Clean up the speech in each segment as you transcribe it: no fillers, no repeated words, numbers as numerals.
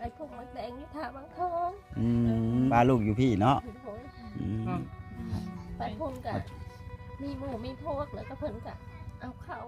อ้พวกมักแดงอยู่ท่าบางทอง บ้านลูกอยู่พี่เนาะไปพุ่นกะมีหมู่มีพวกแล้วก็เพิ่นกะเอาเขา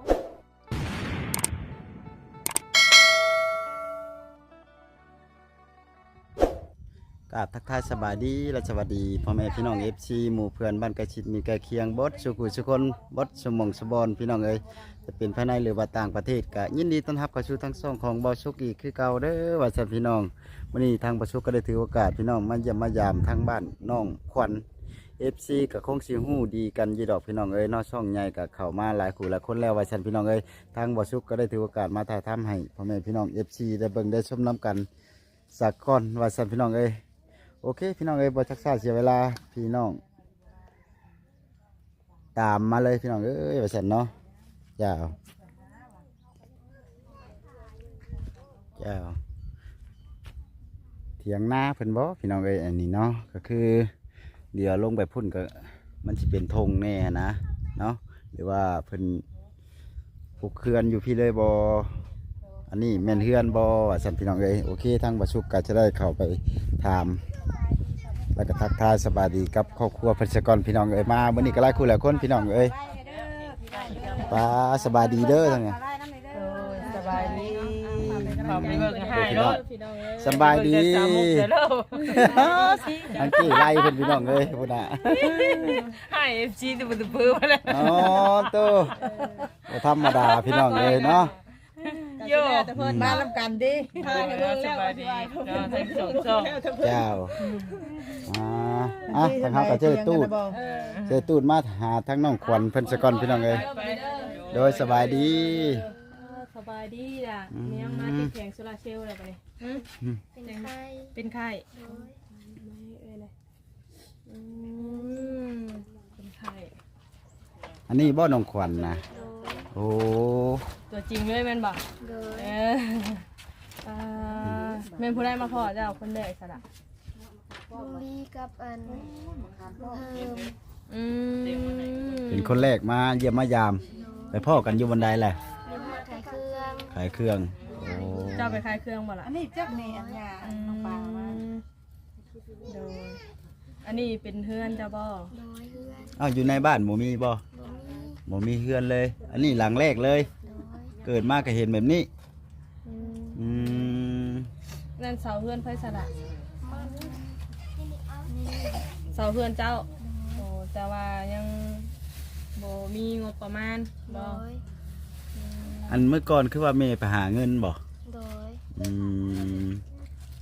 กราบทักทายสบายดีและสวัสดีพ่อแม่พี่น้อง FC หมู่เพื่อนบ้านใกล้ชิดมีใกล้เคียงบดสุขุสุคนบดสมองสบอนพี่น้องเอ้ยจะเป็นภายในหรือว่าต่างประเทศก็ยินดีต้อนรับเข้าสู่ทั้งช่องของบ่สุกอีกคือเก่าเด้อว่าซั่นพี่น้องวันนี้ทางบ่สุกก็ได้ถือโอกาสพี่น้องมาเยี่ยมมายามทางบ้านน้องขวัญ FC ก็คงสิฮู้ดีกันอยู่ดอกพี่น้องเอ้ยเนาะช่องใหญ่ก็เข้ามาหลายคู่หลายคนแล้วว่าซั่นพี่น้องเอ้ยทางบ่สุกก็ได้ถือโอกาสมาถ่ายทำให้พ่อแม่พี่น้อง FC ได้เบิ่งได้ชมนํกันสักก่อนว่าซั่นพี่น้องเอ้ยโอเคพี่น้องเอ้ยบ่ชักช้าเสียเวลาพี่น้องตามมาเลยพี่น้องเอ้ยว่าซั่นเนาะจ้าวเถียงนาเพิ่นบ่พี่น้องเอ้ยอันนี้เนาะก็คือเดี๋ยวลงไปพุ่นก็มันสิเป็นธงแน่นะเนาะหรือว่าเพิ่นปลูกเขื่อนอยู่พี่เลยบ่อันนี้แม่นเฮือนบ่ว่าซั่นพี่น้องเอ้ยโอเคทางบ่สุกก็จะได้เข้าไปถามแล้วก็ทักทายสบายดีกับครอบครัวเพิ่นซะก่อนพี่น้องเอ้ยมามื้อนี้ก็หลายคู่หลายคนพี่น้องเอ้ยป้าสบายดีเด้อทั้งนี้ สบายดีขอบคุณให้รถ สบายดีอันกี้ไล่เพิ่นพี่น้องเอ้ยพุ่นน่ะ ให้ FC ตัวปื้อมาแล้ว อ๋อโตบ่ธรรมดาพี่น้องเอ้ยเนาะ โย่ แต่เพิ่นมาลำกันดิ สบายดีทั้งสอง เจ้าทางเฮาก็เจอตูดมาหาทางน้องขวัญเพิ่นซะก่อนพี่น้องเอ้ยโดยสบายดี สบายดีจ้ะเมียงมาที่แข่งโซลาเซลล์อะไรไปเป็นไข้เป็นไข้ อันนี้บ่น้องขวัญนะโอ้ ตัวจริงเลยแม่นบ่แม่นผู้ได้มาพอเจ้าคนแรกสระ บุรีกับอันเพิ่ม เป็นคนแรกมาเยี่ยมมายามไปพ่อกันอยู่บันไดแหละ เป็นมาขายเครื่อง ขายเครื่องโอ้ เจ้าไปขายเครื่องบ่ล่ะ อันนี้เจ้าแม่อันยาน้องปางมา โดยอันนี้เป็นเพื่อนเจ้าบ่ โดยเพื่อน อ้าวอยู่ในบ้านหมูมีบ่ บ่มี หมูมีเฮือนเลย อันนี้หลังแรกเลย โดย เกิดมาก็เห็นแบบนี้ม นั่นเสาเพื่อนเพื่อนสระ มันนี่ เสาเพื่อนเจ้าโอ้แต่ว่ายังบ่มีงบประมาณ โด บ่ ย อันเมื่อก่อนคือว่าเมย์ไปหาเงินบ่ โดย อืม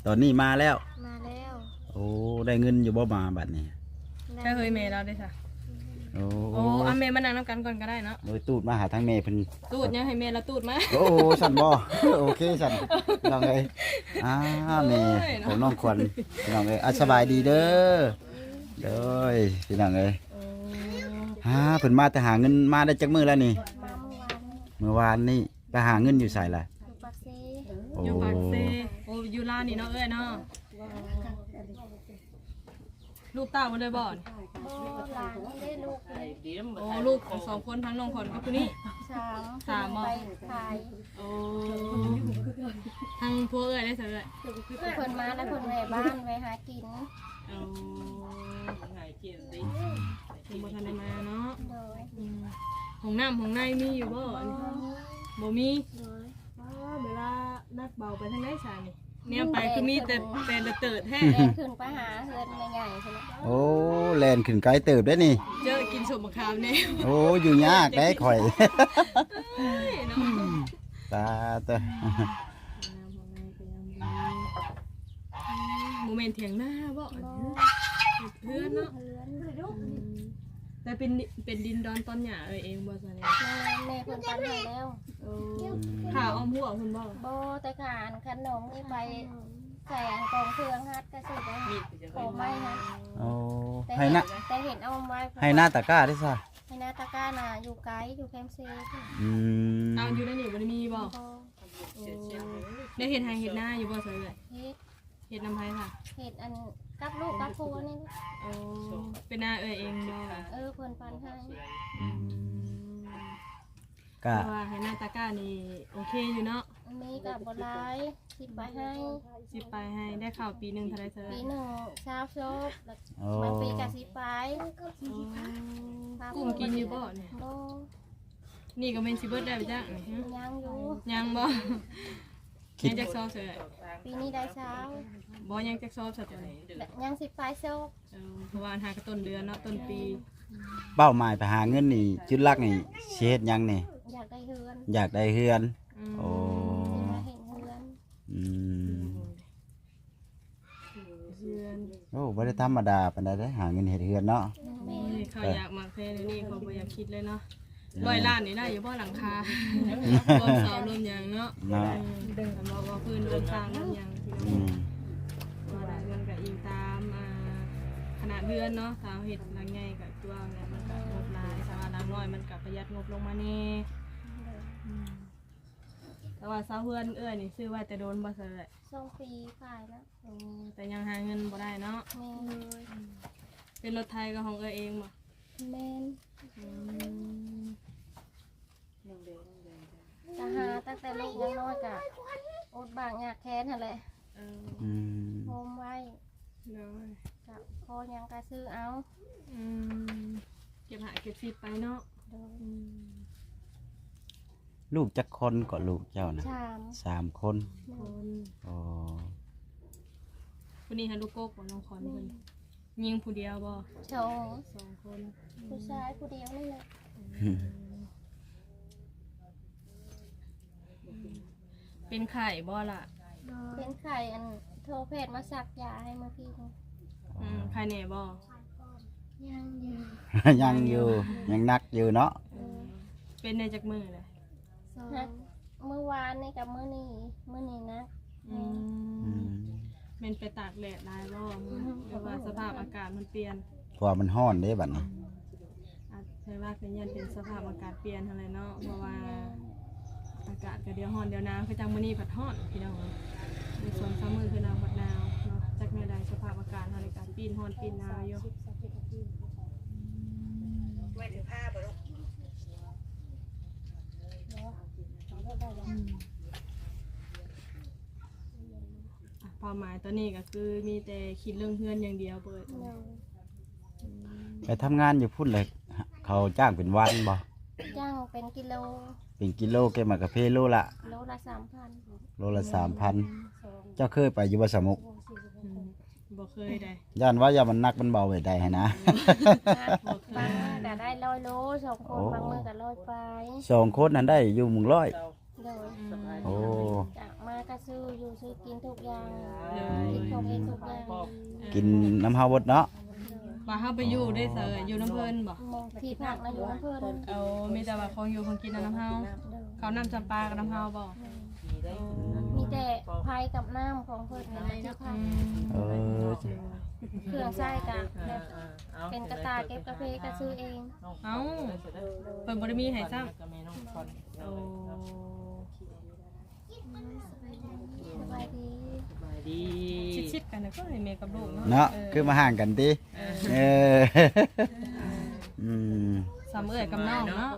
ตอนนี้มาแล้ว มาแล้ว โอ้ได้เงินอยู่บ่มาบัดนี้ แค่เคยเมย์เราได้ค่ะ โอ้ โอ้เอาเมย์มานั่งน้ำกันก่อนก็ได้เนาะ โดยตูดมาหาทางเมย์เพิ่น ตูดเนี่ยให้เมย์ละตูดมา โอ้สั่นบ่ โอเคสั่นน้องเอ้ยเมย์ของน้องขวัญพี่น้องเอ้ยสบายดีเด้อเด้อพี่น้องเอ้ย โอ้ เพิ่นมาแต่หาเงินมาได้จักมื้อแล้วนี่ มาเมื่อวาน เมื่อวานนี่ไปหาเงินอยู่ไสล่ะ อยู่ปากเซ่ โอ้ อยู่ปากเซโอ้อยู่ลานนี่เนาะเอ้ยเนาะลูกเต้ามันเลยบ่อน โบหลานได้ลูกเลย โอ้ลูกของสองคนทั้งน้องขอนกับคนนี้ สาม บ่ ไปขาย โอ้ทั้งพวกเอ้ยได้เสร็จเลย เพิ่นมาแล้วเพิ่นแม่บ้านไปหากิน เอาถึงบ่ทันได้มาเนาะ โดย ของน้ำของในมีอยู่บ่อันนี้บ่มี โดย เวลานักเบาไปทางไหนสานี่เนี่ยไปคือมีแต่ละเติดแท้ แม่ขึ้นไปหาเฮือนใหญ่ๆใช่ไหม โอ้แล่นขึ้นไกลเติบได้นี่ เจอกินสมมะขามแน่ โอ้อยู่ยากได้ข่อย เนาะ ตาเตอ โมเมนต์เถียงหน้าบ่เพื่อนเนาะ เฮือน แต่เป็นดินดอนตอนหยาเองบ่ซะเนี่ย แม่เพิ่นปันให้แล้ว ข่าวอ้อมหัวคุณบ่ โบแต่ขานขนมนี่ไปใส่อันกองเครื่องฮัดก็สิได้ขอไม่นะ โอ้ แต่ ให้หน้า แต่เห็นเอาไว้ ให้หน้าตะกร้าได้ซะ ให้หน้าตะกร้าน่ะอยู่ไกลอยู่แคมป์ซี อืม เอาอยู่ในนี่บ่ได้มีบ่ โบ ได้เห็นไห้เห็นหน้าอยู่บ่ซะเลย เฮ็ด เห็นนำไผค่ะ เฮ็ดอันกับลูกกับผัวนี่ โอ้เป็นหน้าเองบ่ เพิ่นปันให้ ก็ ว่าให้หน้าตาก้านี่โอเคอยู่เนาะ อื มีกับบ่หลายสิไปให้ สิไปให้ได้ข่าวปีหนึงเท่าไรเธอ ปีหนึ่งชาวโชคแล้ว โอ้ บางปีก็สิไป กุ้งกินอยู่บ่เนี่ย บ่ นี่ก็เป็นสิเบิดได้ไปจ้ะนี่ฮะ ยังอยู่ ยังบ่ยังจักซอบเสย ปีนี้ได้เช้า บ่ยังจักซอบสัตว์เลย และยังสิไปโชค เพราะว่าหากระต้นเดือนเนาะต้นปี เป้าหมายไปหาเงินนี่จุดหลักนี่สิเฮ็ดหยังนี่ อยากได้เฮือน อยากได้เฮือน โอ้ สิมาเห็นเฮือน อืม เดือน โอ้บ่ได้ธรรมดาปานใดเด้อหาเงินเฮ็ดเฮือนเนาะ แม่ นี่เขาอยากมาเพลนี่เขาบ่อยากคิดเลยเนาะ100 ล้านนี่ได้อยู่บ่หลังคารวมเสารวมหยังเนาะ เนาะ แต่ว่าพื้นรวมสร้างรวมหยังพี่น้ อื อง ม ว่าได้เงินก็อิงตามขนาดเดือนเนาะถ้าเฮ็ดหลังใหญ่ก็ตัวเนี่ยมันก็งบหลายถ้าว่าหลังน้อยมันก็ประหยัดงบลงมาแน่แต่ว่าเสาเฮือนเอ้ยนี่ซื้อไว้แต่โดนบ่เสย 2 ปีขายแล้ว แต่ยังหาเงินบ่ได้เนาะ แม่เลย เป็นรถไทยก็ของเอ้ยเองบ่ แม่นจะหาตั้งแต่ลูกยังน้อยกะอดบางอยากแค้นหั่นแหละ อืม โฮมไว้ น้อย กับพอยังก็ซื้อเอา เก็บหาเก็บสิบไปเนาะ โดย ลูกจักคนก็ลูกเจ้านะ ชาม 3 คน คน โอ้ คนนี้ฮันลูกโกกบ่น้องคอนเพิ่นยิงผู้เดียวบ่ โชว์ 2 คน ผู้ชายผู้เดียวนี่แหละ เป็นไข่บ่ล่ะ เป็นไข่อันโทรเพจมาสักยาให้เมื่อกี้นี่ ไข่แหน่บ่ ยังอยู่ ยังอยู่ยังนักอยู่เนาะ เป็นในจักมือเลย นะเมื่อวานนี่กับเมื่อนี้นะ อืม เป็นไปตากแดดหลายบ่หรือว่าสภาพอากาศมันเปลี่ยน เพราะว่ามันร้อนเด้บัดนี้ อาจจะว่าเป็นยันเป็นสภาพอากาศเปลี่ยนอะไรเนาะเพราะว่าอากาศก็เดี๋ยวร้อนเดี๋ยวหนาวคือจังมื้อนี้ผัดร้อนพี่น้องในส่วนซ้ำมือคือหนาวผัดหนาวเนาะจักแม่ใดสภาพอากาศในการปีนร้อนปีนหนาวอยู่ความหมายตอนนี้ก็คือมีแต่คิดเรื่องเพื่อนอย่างเดียวเปิด ไปทำงานอยู่พุ่นเลยเขาจ้างเป็นวันบ่ ย่างเป็นกิโล เป็นกิโลเก็บมากะเพโลละ โลละ 3,000 โลละ 3,000 เจ้าเคยไปอยู่บ่สมุก บ่เคยได้ ย่านว่าอย่ามันนักมันเบาไว้ได้หั้นนะ บางมื้อก็ได้100 โล2 คนบางมื้อก็100ไป 2 คนนั้นได้อยู่100 โดย โอ้ จากมาก็ซื้ออยู่ซื้อกินทุกอย่าง เล กิ ย นของเองทุกอย่าง กินน้ำเฮาบดเนาะ ว่าเฮาไปอยู่ได้เสยอยู่น้ำเพิ่นบ่ ที่พักนะอยู่อำเภอนั้น เอามีแต่ว่าของอยู่ของกินน้ำเฮาเขาน้ำจำปากับน้ำเฮาบ่ มีแต่ไผ่กับน้ำของเพิ่นในที่พัก เออ เครื่องใช้กันแบบเป็นกระตาเก็บกาแฟก็ซื้อเอง เอ้าเพิ่นบ่ได้มีให้ซ้ำโอ้ สบายดี ชิดๆกันนะก็ให้แม่กับลูก เนาะคือมาห่างกันติเอออืม สามเอ้ยกับน้องเนาะ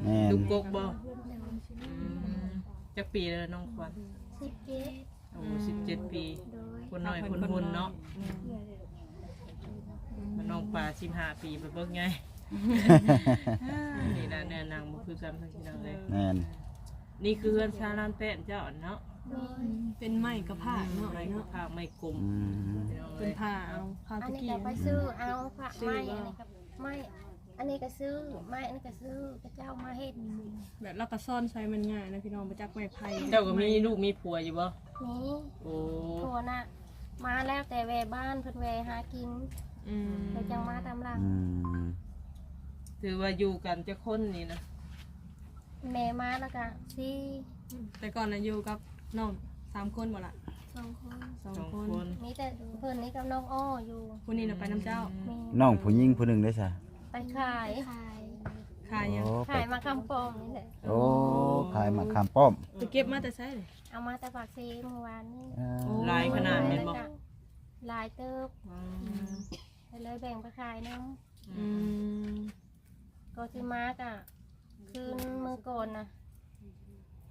แม่น ลูกกกบ่จักปีเลยน้องควัน 17 โอ้17 ปี โดย คนน้อยคนหุ่นเนาะมันน้องป่า15 ปีไปเบิ่งไงนี่นะเนี่ยนางบ่คือกันทั้งที่นางเลย แม่น นี่คือเฮือนชาลานแป้นเจ้าเนาะ เป็นไม้กับผ้าเนาะ ไม้ เนาะ ผ้าไม้กลม อืม เป็นผ้าเอาผ้า อัน ตะ นี้ กี้ ก็ไปซื้อเอาผักไม้อันนี้ก็ไม้อันนี้ก็ซื้อไม้อันนี้ก็ซื้อพระเจ้ามาเฮ็ด แบบเราก็ซ่อนใช้มันง่ายนะพี่น้องมาจากไม้ไผ่ เจ้าก็มีลูกมีผัวอยู่บ่ นี่ โอ้ โทน่ะมาแล้วแต่แวบ้านเพิ่นแวหากินไปจังมาตามหลัง อืม ถือว่าอยู่กันจะคนนี่นะ แม่มาแล้วก็ซี่ แต่ก่อนน่ะอยู่กับน้อง3 คนบ่ล่ะ 2 คน สอง 2 ค คน น มีแต่เพิ่นนี่กับน้องอ้ออยู่ คนนี้น่ะไปน้ำเจ้า มี น้องผู้หญิงผู้หนึงได้ซะ ไปขาย ขายยัง โอ้ ขายมาคำปองนี่แหละ โอ้ขายมะขามป้อม ไปเก็บมาแต่ใช้เลย เอามาแต่ปากซีเมื่อวานนี้ เออ ลายขนาดนี้บ่ หลายเติบ อืม เลยแบ่งไปขายน้ อืม ำก็สิมากะคืนมือก่อนนะ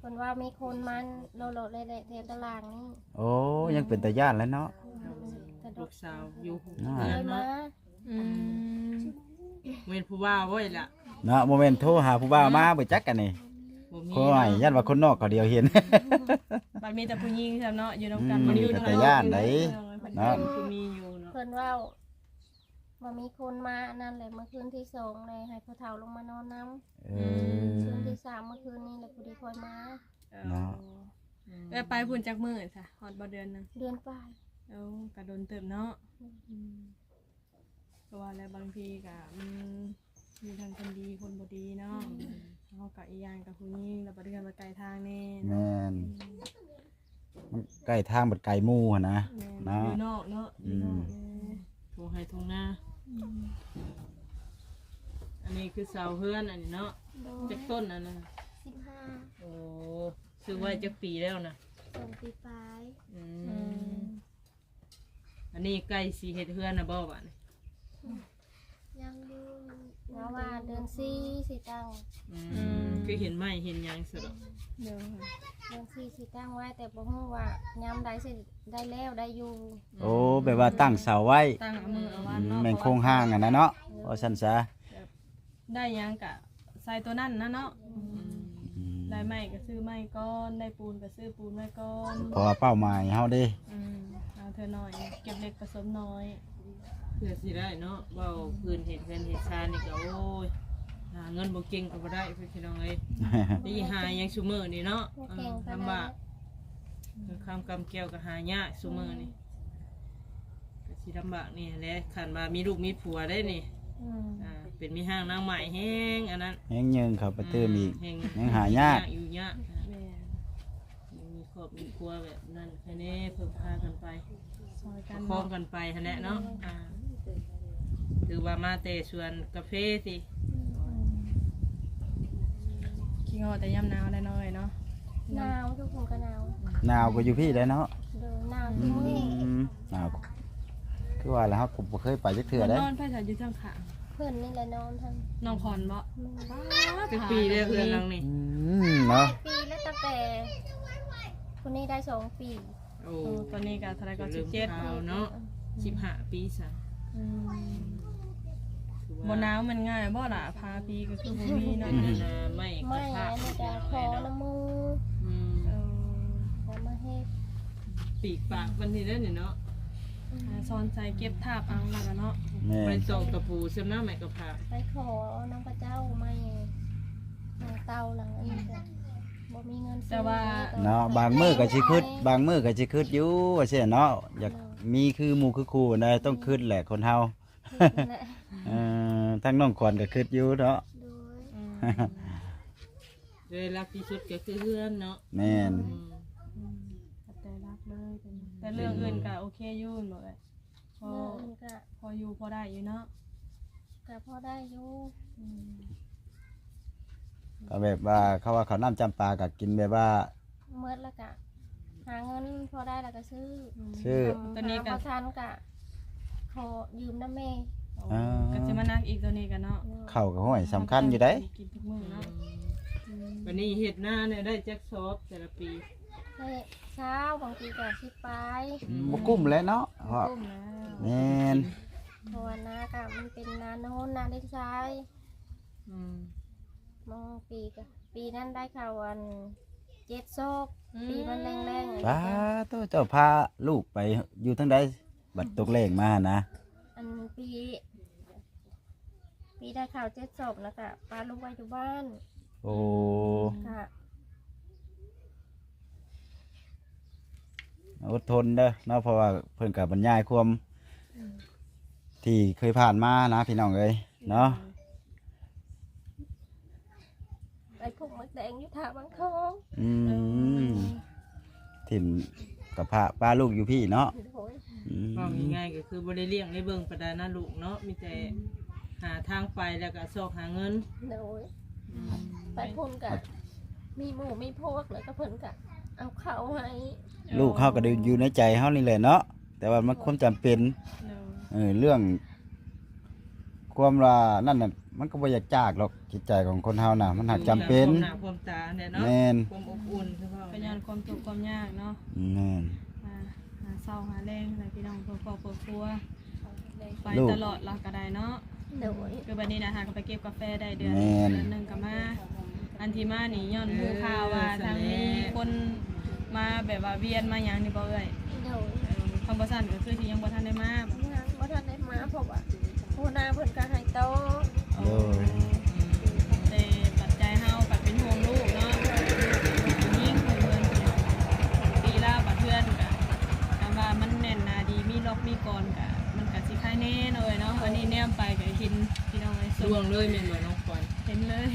คนว่ามีคนมันโลดๆเลยๆแถวตารางนี่ โอ้ยังเป็นตาย่านแล้วเนาะ กระโด ลู ด กสาวอยู่ อ่า เพื่อน เลยมา เนาะ อืม เว้นผู้ว่าไว้ล่ะ เนาะโมเมนต์โทรหาผู้บ่าวมาบ่จักกันนี่ บ่มี โอ้ยยันว่าคนนอกเขาเดียวเห็น บัดมีแต่ผู้หญิงใช่เนาะอยู่นำกัน อืม บ่ได้อยู่ แต่ นำ ย่านไหน เนาะ เนาะ คือมีอยู่เนาะ เพิ่นว่ามีคนมานั่นแหละเมื่อคืนที่2เลยให้พ่อเฒ่าลงมานอนน้ เอ ำคืน อ ที่3เมื่อคืนนี้แหละพอดีคอยมา เนาะ ไปพุ่นจักมื้อจ้ะฮอดบ่เดือนหนึง เดือนปลาย เอากระโดนเติมเนาะเพราะว่าแล้วบางทีก็มีทั้งคนดีคนบ่ดีเนาะเขากับอีกอย่างกับผู้หญิงแล้วบ่ได้กันมาไกลทางแน่ แม่นมันใกล้ทางบัดไกลหมู่หั่นนะ แม่น เนาะ อยู่นอกเนาะอยู่นอก โทรให้โทรหน้าอันนี้คือเสาเฮือนอันนี้เนาะ โดย จักต้นอันนั้น 15 โอ้ซื้อไว้จักปีแล้วนะ 2 ปีปลาย อืมอันนี้ใกล้สิเฮ็ดเฮือนน่ะบ่บัดนี้ ยังดูเพราะว่าเดือน4สิตั้ง คือเห็นไหมเห็นหยังซะดอก เดี๋ยว เดือน4สิตั้งไว้แต่บ่ฮู้ว่ายามใดสิได้แล้วได้อยู่ โอ้แบบว่าตั้งเสาไว้ ตั้งเอามือเอาวัน อืม เนาะ แม่นโครงห้างอ่ะนะเนาะว่าซั่นซะ ได้หยังกะใส่ตัวนั่นนะเนาะ อืม ได้ไม้ก็ซื้อไม้ก้อนได้ปูนก็ซื้อปูนไว้ก้อน เพราะว่าเป้าหมายเฮาเด้ เอาเธอหน่อยเก็บเล็กผสมน้อย เพื่อสิได้เนาะเว้าพื้นเฮ็ดเฮือนเฮ็ดชานนี่ก็โอ้ยหาเงินบ่เก่งก็บ่ได้พี่น้องเอ้ยนี่หาหยังซุมื้อนี่เนาะ บ่เก่งปาน ลำ ใด บากคำกำแก้วก็หายากซุมื้อนี่ก็สิลำบากนี่แหละคันว่ามีลูกมีผัวได้นี่เป็นมีห้างนางใหม่แฮงอันนั้น แฮงยิงเข้าไปเติมอีก แฮง ยังหายาก อยู่ยาก แม่ มีครอบมีครัวแบบนั้นแค่นี้เพิ่มพากันไป ซอย ป กั ระ น คองกันไปหั่นแหละเนาะถือว่ามาแต่สวนกาแฟสิ ขี้งอแต่ยามหนาวได้น้อยเนาะ หนาวทุกคนก็หนาว หนาวก็อยู่พี่ได้เนาะ เดินหนาวทุกมื้อ หนาวคือว่าแล้วครับผมบ่เคยไปจักเทื่อ มัน ได้ นอนไผจะอยู่ทางข้าง เพิ่นนี่แหละนอนทั้ง น้องพรบ่ เป็นปีแล้วเพื่อนหลังนี่ เนาะ ปีแล้วตั้งแต่คนนี้ได้2 ปี โอ้ ตอนนี้ก็เท่าไหร่ก็ เริ่ม 17 ข่าวเนาะ15 ปีซะ บ่หนาวมันง่ายบ่ล่ะพาปีก็คือบ่มีเนาะ ไม่ก ไม่ ระทะ อันนี้ก็ขอน้ำมือ อืม แล้วมาเฮ็ด ปีกปากมันนี่แล้วนี่เนาะ ซอนใส่เก็บทาบเอาแล้วก็เนาะ แม่ ไป น ตอกตะปูเสยหน้าใหม่กระพา ไปขอน้องพระเจ้าไม่หลังเตาหลังอันนี้ก็บ่มีเงินซื้อ แต่ว่า เนาะบางมื้อก็สิคิดบางมื้อก็สิคิดอยู่ว่าซี่เนาะอยากมีคือหมู่คือคู่นะต้องคิดแหละคนเฮา นั่นแหละ ทั้งน้องขวัญก็คิดอยู่เนาะ โดย เลยรักที่สุดก็คือเพื่อนเนาะ แม่น แต่รักเลยแต่เรื่องอื่นก็โอเคอยู่หมดเลยพอ เงินก็ พออยู่พอได้อยู่เนาะ ก็พอได้อยู่ ก็แบบว่าเขาว่าเขาวน้ำจำปาก็กินแบบว่า เมื่อแล้วก็หาเงินพอได้แล้วก็ซื้อ ชื่อ ตอนนี้ หา ก็ บ่ทันก็ขอยืมน้ำแม่ ก็จะมานักอีกตัวนี้กันเนาะ ข้าวก็ห้อยสำคัญอยู่ได้ กินทุกมื้อเนาะ วันนี้เห็ดหน้าเนี่ยได้แจ็คซอบแต่ละปี ให้เช้าบางทีก็สิไป บ่กุ้มแล้วเนาะเพราะ ต้มแล้ว แม่น เพราะว่านาก็มันเป็นนาโน้นนาเล็กชาย อืม มองปีนั้นได้ข่าววัน7 โซกปีมันแรงๆ ป้าตัวเจ้าพาลูกไปอยู่ทั้งใดบัดตกแรงมานะ อันปีได้ข่าว7 ศพแล้วก็ปลาลูกไว้อยู่บ้าน โอ้ ค่ะ อดทนเด้อเนาะเพราะว่าเพิ่นก็บรรยายความที่เคยผ่านมานะพี่น้องเอ้ยเนาะ ไปพวกมักแดงอยู่ท่าบางทอง อืมถิ่มกับพาป้าลูกอยู่พี่เนาะ โอ้ย อืม ว่าง่ายๆก็คือบ่ได้เลี้ยงได้เบิ่งประดานะลูกเนาะมีแต่หาทางไปแล้วก็ซอกหาเงิน โอ้ยไปพุ่นกะมีหมู่มีพวกแล้วก็เพิ่นกะเอาข้าวให้ ลูกเขาก็ได้อยู่ในใจเขานี่แหละเนาะแต่ว่ามันความจำเป็นเรื่องความว่านั่นน่ะ มันก็บ่อยากจากหรอกจิตใจของคนเฮาน่ะมันหักจำเป็น ความหน้าความตาเนี่ยเนาะ แม่น ความอบอุ่นคือว่า เป็นย้อนความทุกข์ความยากเนาะ แม่น หาเศร้าหาแรงอะไรพี่น้องเพื่อครอบครัวไป ลูก ตลอดเราก็ได้เนาะ โดย คือบัดนี้นะหาก็ไปเก็บกาแฟได้เดือน แม่น หนึงก็มาอันที่มานี่ย้อนฮู้ข่าวว่าทางนี้คนมาแบบว่าเวียนมาหยังนี่บ่เอ้ย โดย คำบ่ซั่นก็คือที่ยังบ่ทันได้มา ยังบ่ทันได้มาเพราะว่าหัวหน้าเพิ่นก็ให้โต โดย แต่ปัจจัยเฮาปัดเป็นห่วงลูกเนาะยิ่งเพิ่นปีละบัดเพื่อนก็ถามว่ามันแน่นหนาดีมีล็อกมีกรก็มันก็สิคล้ายแน่เนาะเนาะวันนี้แนมไปก็เห็นพี่น้องไอ้สุ ล่วงเลยแม่นบ่น้องขวัญ เห็นเลย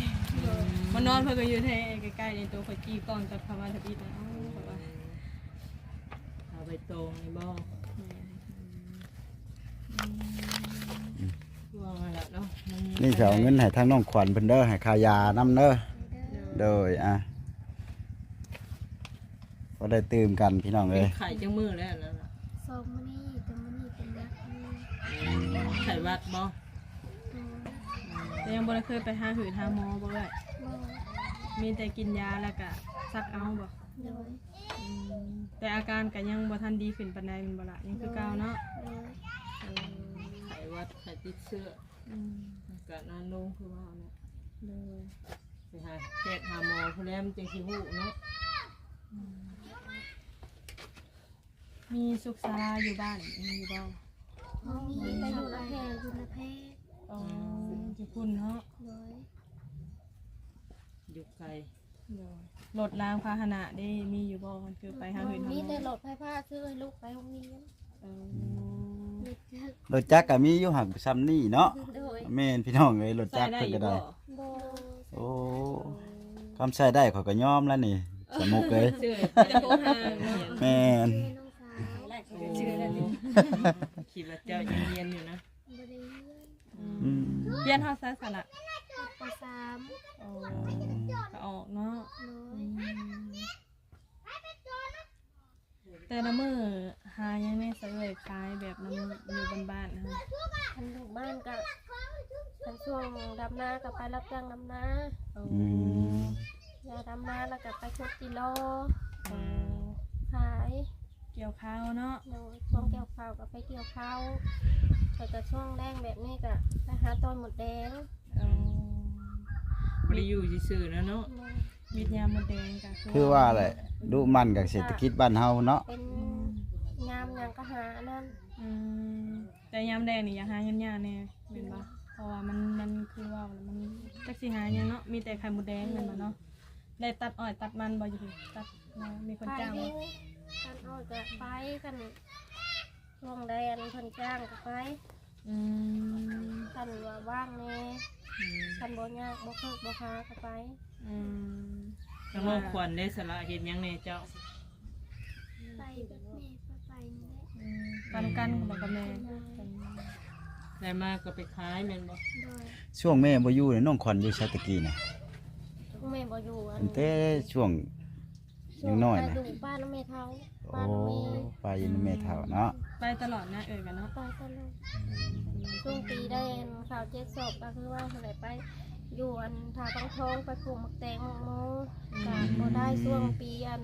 มันนอนเพิ่นก็อยู่แท้ใกล้ๆในตัวข่อยจี้กล้องตัดเข้ามาทับอีกนะแบบว่า เอาไปตรงนี่บ่ว่ามาละเนาะมัน นี่สิเอาเงินให้ทางน้องขวัญเพิ่นเด้อให้ค่ายานํเด้อโดยก็ได้ตื่มกันพี่น้อง เป็ เอ้ น ย ไข่จังมือแล้วนั่นล่ะ สมมื้อนี้แต่มื้อนี้เป็นยักษ์นี่ ไข่วัดบ่ แต่ยังบ่ได้เคยไปหาหืดหาหมอบ่เลย บ่ มีแต่กินยาแล้วก็ซักเอาบ่ โดย แต่อาการก็ยังบ่ทันดีขึ้นปานใดแม่นบ่ล่ะยังคือเก่าเนาะ โดย ไข่วัดไข่ติดเชื้อ อืม อากาศนอนลงคือว่าเนี่ย เลย ไปหาแพทย์หาหมอผู้แล้วมันจังสิฮู้เนาะ มีสุขศาลาอยู่บ้านมีอยู่บ่ บ่มีไปอยู่ละแพงอยู่ละแพง อ๋ออยู่พุ่นเนาะ โดย อยู่ไกล รถรางพาหนะได้มีอยู่บ่มันคือไปหาหืดหาห มี ม แต่ อ รถไฟฟ้าซื้อให้ลูกไปโรงเรียน เออ รถจักร รถจักรก็มีอยู่หักซ้ำนี่เนาะ โดย แม่นพี่น้องเอ้ยรถ ใส่ จักร ได้ เพิ่น อยู่ ก็ได้ บ่ บ่ โอ้คำใช้ได้เขาก็ยอมแล้วนี่สมุกเลย เชื่อ จะโทรหาเนาะ แม่น ให้น้องสาว คิดว่าเจ้ายังเรียนอยู่นะ บ่ได้เรียน อืม เรียนเฮาซะสละ ป .3 โอ้ก็ออกเนาะ โดย แต่ละมื้อหายังไม่เสยขายแบบน้ำอยู่บ้านๆนะ คันอยู่บ้านก็คันช่วงดำนาก็ไปรับจ้างดำนา อืม ยาดำนาแล้วก็ไปขุดกิโล เออ ขาย เกี่ยวข้าวเนาะ โดยช่วงเกี่ยวข้าวก็ไปเกี่ยวข้าวแต่ก็ช่วงแรงแบบนี้ก็ไปหาต้นหมดแดง เออ บ่ได้อยู่ซื่อๆนะเนาะ โดย วิทยาหมดแดงก็ คือว่าแหละดูมันกับเศรษฐกิจบ้านเฮาเนาะ เป็นยามหยังก็หาอันนั่น อืมแต่ยามแดงนี่อย่าหาเงินยาแน่แม่นบ่เพราะว่ามันคือว่าแล้วมันจักสิหาหยังเนาะมีแต่ไข่มดแดงแม่นบ่เนาะได้ตัดอ้อยตัดมันบ่อยู่ตัดเนาะมีคน ไป จ้าง อ บ่ ยู่คันอ้อยก็ไปกันช่วงแดนคนจ้างก็ไป อืม คันว่าว่างแน่คันบ่ยากบ่เคิกบ่คาก็ไป อืม ทั้งน้องขวัญได้สละเฮ็ดหยังแน่เจ้า ไปกับแม่ก็ไปนี่แหละ กันกันบ่กับแม่ ได้มาก็ไปขายแม่นบ่ โดย ช่วงแม่บ่อยู่เนี่ยน้องขวัญอยู่ชาตะกี้น่ะ แม่บ่อยู่อัน ตั้งแต่ช่วงยังน้อย ไป น่ะ อยู่บ้านน้ำแม่เฒ่า โอ้ บ้านน้ำแม่ ไปอยู่ในแม่เฒ่าเนาะ ไปตลอดนะกันเนาะ ไปตลอดช่วงปีได้ข่าว7ศพก็คือว่าอะไรไปอยู่อันทาต้องท้องไปปลูกหมักแตงหมักโมก็บ่ได้ช่วงปีอัน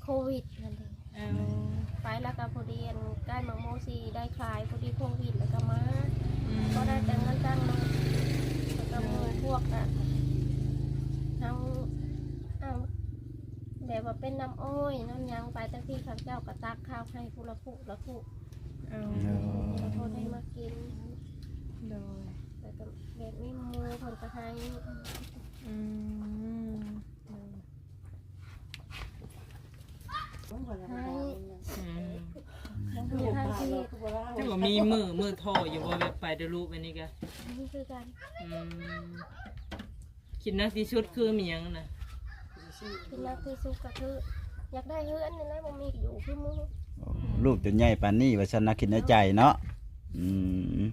โควิดนั่นเอง เอา ไปแล้วก็พอดีอันใกล้หมักโมสีได้ขายพอดีโควิดแล้วก็มา อืม ก็ได้แต่งเงินจ้างมาแล้วก็หมือพวกอะเอาแบบว่าเป็นน้ำอ้อยน้ำหยังไปแต่ที่ข้าเจ้าก็ตักข้าวให้ผู้ละผู้ละผู้ เอา ขอโทษให้มากิน โดย แต่ก็แบบนี้หมูผลกระไห้ อืม ให้ อืม มีให้ที่ แต่ว่ามีมือท่ออยู่บ่แบบไปเด้อลูกอันนี้ก็ นี่คือกัน อืมคิดนักที่สุดคือมีหยังน่ะ คือนักที่สุกก็คืออยากได้เฮือนนี่แหละบ่มีอยู่คือมือ ลูกจนใหญ่ปานนี้ว่าฉันน่ะคิดในใจเนาะอืม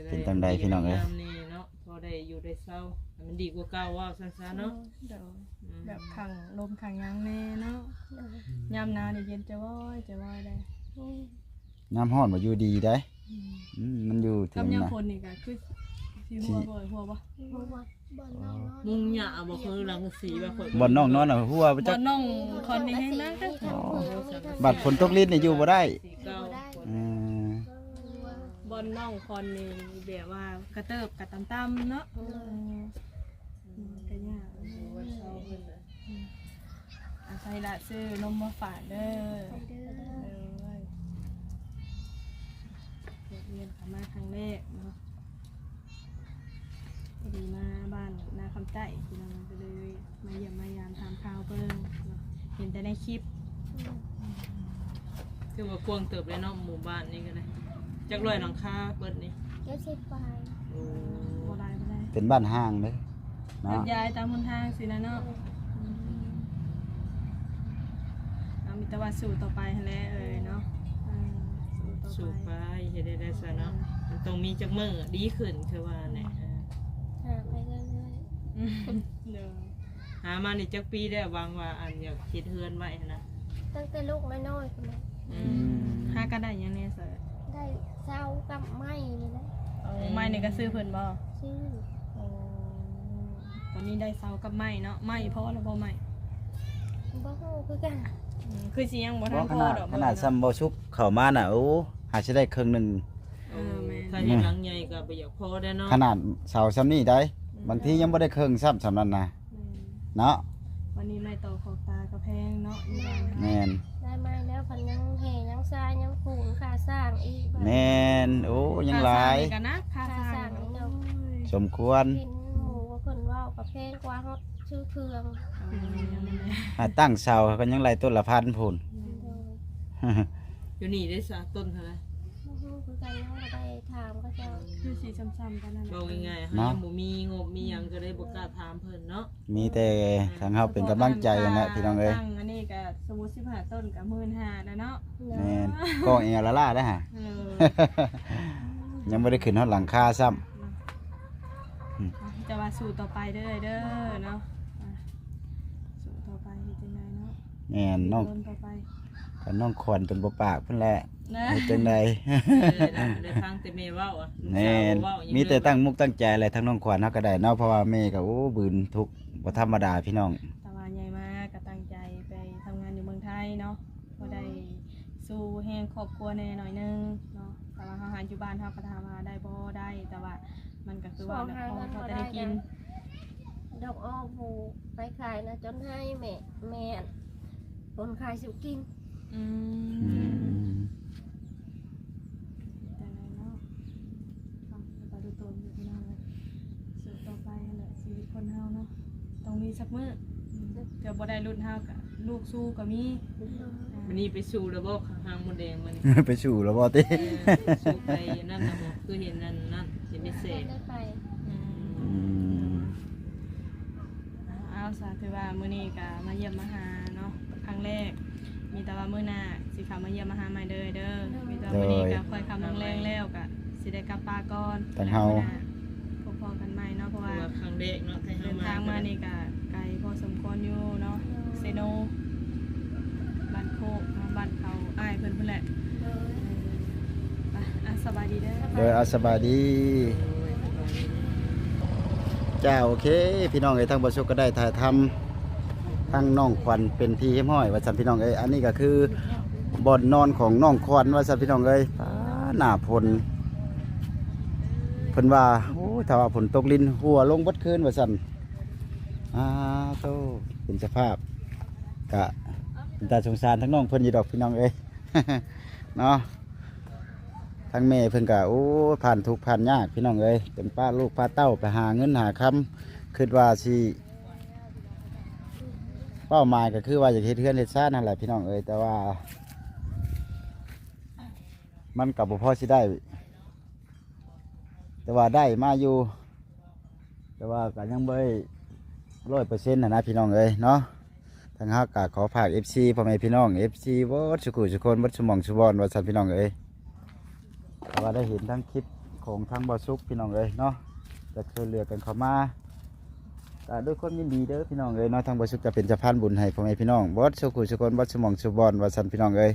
เป็นจังใดพี่น้องเอ้ย ยามนี้เนาะพอได้อยู่ได้เศร้าให้มันดีกว่าเก่าว่าซั่นๆเนาะ โดย อืม แบบขังลมขังหยังแน่เนาะยามหนาวนี่เย็นจะว้อยได้ นี่ น้ำร้อนบ่อยู่ดีได้ โ มันอยู่ที่ กับ นั่น ยาม นะ ฝนนี่ก็คือสิหัวบ่หัวบ่ เพราะว่าบ่อนน้องนอน มุงหญ้าบ่คือหลังสีว่าข่อย บ่อนน้องนอนน่ะหัวบ่ บ่ จัก น้องคอนนี่ให้นะ มีทั้งผืนมีทั้ง บัดฝนตกลิ้นนี่อยู่บ่ได้ สีเก่า อืม บอลน้องคอนนี่แบบว่ากระเติบกระต่ำๆเนาะก็ยาก ว่าเช่าเพิ่นน่ะ อาศัยละซื้อนมมาฝากเด้อ ไปเด้อ เรียนเข้ามาครั้งแรกเนาะพอดีมาบ้านนาคำใต้พี่น้องก็เลยมาเยี่ยมมายามถามข่าวเบิ่งเนาะเห็นแต่ในคลิป คือว่ากวางเติบเลยเนาะหมู่บ้านนี่ก็ได้จักร้อยหลังคาเปิดนี่ เจ็ดสิบปลาย โอ้ บ่ได้บ่ได้ เป็นบ้านห้างเด้เนาะ ยายตามหนทางสินะเนาะเอามีแต่ว่าสู่ต่อไปหั่นแหละเนาะสู่ สู ต่อบ ไป ไปเฮ็ดได้ซะเนาะมันต้องมีจักมื้อดีขึ้นคือว่าแหละ หาไปเรื่อย เด้อ หามานี่จักปีได้วางว่าอันอยากคิดเฮือนไว้นะ ๆตั้งแต่ลูกน้อยๆคนนั้น หากันได้ยังเนี่ยเสิร์ ได้เศร้ากับไม้นี่แหละ ไม้นี่ก็ซื้อเพิ่นบ่ ชื่อ ตอนนี้ได้เสากับไม้เนาะไม้พอแล้วบ่ไม้ บ่ฮู้คือกัน คือสิยังบ่ บ่ ทัน ข พอ นาด ดอก ขนาดซ้ำบ่ชุบเข้ามาน่ะโอ้หาสิได้ครึ่งหนึง ถ้าเฮ็ดหลังใหญ่ก็บ่อยากพอได้เนาะ ขนาดเสาซ้ำนี้ได้บางทียังบ่ได้ครึ่งซ้ำสำนั้นนะเนาะ วันนี้ไม้ต่อขอบตากระแพงเนาะอยู่บ้าน แม่น ได้ไม้แล้วพันยังแห่ยังทรายยังปูนค่าสร้างอีกบัด แม่นโอ้ยังหลาย กันนะค่าสร้าง สมควร เห็นหมู่ว่าเพิ่นเว้ากับเพลงกว่าฮอดชื่อเครื่อง หาตั้งเสาก็ยังไล่ต้นละพันพุ่น อยู่นี่ได้ซะต้นเท่าไหร่ บ่ฮู้คือกันยังบ่ได้ถามเขาเจ้า คือสิซ้ำๆกันนั่น เว้าง่ายๆหายังบ่มีงบมีหยังก็เลยบ่กล้าถามเพิ่นเนาะ มีแต่ทางเฮาเป็นกำลังใจนั่นแหละพี่น้องเอ้ย ตั้งอันนี้ก็สมมุติ15ต้นก็15,000แล้วเนาะ แม่นก็เอละล่าได้อฮะ ยังบ่ได้ขึ้นฮอดหลังคาซ้ำ จะว่าสู่ต่อไปเด้อเนาะสู่ต่อไปเฮ็ดจังไดเนาะ แม่นน้อง เดิต่อไป ก็น้องขวัญเป็นบ่ปากเพิ่นแหละ นะ เฮ็ดจังได ได้ฟังแต่แม่เว้าอ่ะ แม่นมีแต่ตั้งมุกตั้งใจอะไรทั้งน้องขวัญเฮาก็ได้เนาะเพราะว่าแม่ก็โอ้บืนทุกข์บ่ธรรมดาพี่น้อง ตะวันใหญ่มากก็ตั้งใจไปทำงานอยู่เมืองไทยเนาะก็ได้สู้แห่งครอบครัวแน่หน่อยนึงเนาะแต่ว่าเฮาหาอยู่บ้านเฮาก็ถามว่าได้บ่ได้แต่ว่ามันก็คือว่าพอจะได้กิน ดอกอ้อผูไปขายนะจนให้แม่คนขายสิกิน อื อื ม ม แต่ไหนเนาะไปดูตนอยู่ที่นั่นเลยสู่ต่อไปแหละชีวิตคนเฮาเนาะต้องมีสักมื้อเดี๋ยวบ่ได้รุ่นเฮาก็ลูกสู้ก็มี วันนี้ไปสู่แล้วบ่หางมดแดงมัน ไปสู่แล้วบ่ติ สู่ไปนั่นน่ะบ่คือเห็นนั่นเห็นไม่เสร็จ ได้ไป อืม เอาซะถือว่ามื้อนี้ก็มาเยี่ยมมาหาเนาะครั้งแรก มีแต่ว่ามื้อหน้าสิเข้ามาเยี่ยมมาหาใหม่เด้อมีแต่ว่ามื้อนี้ก็ค่อยคำแรงๆแล้วก็สิได้กลับป่าก่อน ทางเฮา พบๆกันใหม่เนาะเพราะว่า ว่าครั้งแรกเนาะที่ เดิ เฮาน มา ทางมานี่ก็ไกลพอสมควรอยู่เนาะเซโนบ้านโคกเนาะบ้านเขาอ้ายเพิ่นแหละไปสบายดีเด้อ โดยเอาสบายดีจ้าโอเค พี่น้องเอ้ยทางบ่สุขก็ได้ถ่ายทำทางน้องขวัญเป็นที่เฮียมห้อยว่าซั่นพี่น้องเอ้ยอันนี้ก็คือบ่อนนอนของน้องขวัญว่าซั่นพี่น้องเอ้ยฟ้าหน้าฝนเพิ่นว่าโอ้ถ้าว่าฝนตกลิ้นหัวลงเบัดคืนว่าซั่นโตเป็นสภาพกะเป็นตาสงสารทั้งน้องเพิ่นอยู่ดอกพี่น้องเอ้ย เนาะทั้งแม่เพิ่นกะโอ้ผ่านทุกข์ผ่านยากพี่น้องเอ้ยเป็นป้าลูกป้าเต้าไปหาเงินหาคำคิดว่าสิเป้าหมายก็คือว่าอยากเฮ็ดเฮือนเฮ็ดซ่านนั่นแหละพี่น้องเอ้ยแต่ว่า มันกับบ่พอสิได้ แต่ว่าได้มาอยู่ แต่ว่าก็ยังบ่100%นะพี่น้องเอ้ยเนาะทางเฮาก็ขอฝาก FC พ่อแม่พี่น้อง FC บ่สุขุสุคนบ่สมองสุบอนว่าซั่นพี่น้องเอ้ยแต่ว่าได้เห็นทั้งคลิปของทางบ่สุขพี่น้องเอ้ยเนาะจะช่วยเหลือกันเข้ามาก็ด้วยความยินดีเด้อพี่น้องเอ้ยเนาะทางบ่สุขจะเป็นสะพานบุญให้พ่อแม่พี่น้องบ่สุขุสุคนบ่สมองสุบอนว่าซั่นพี่น้องเอ้ย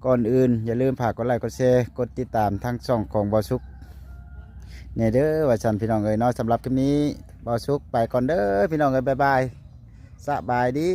ก่อนอื่นอย่าลืมฝากกดไลค์กดแชร์กดติดตามทั้งช่องของบอสุกเนี่ยเด้อว่าฉันพี่น้องเอ้ยเนาะสำหรับคลิปนี้บอสุกไปก่อนเด้อพี่น้องเอ้ยบ๊ายบายสบายดี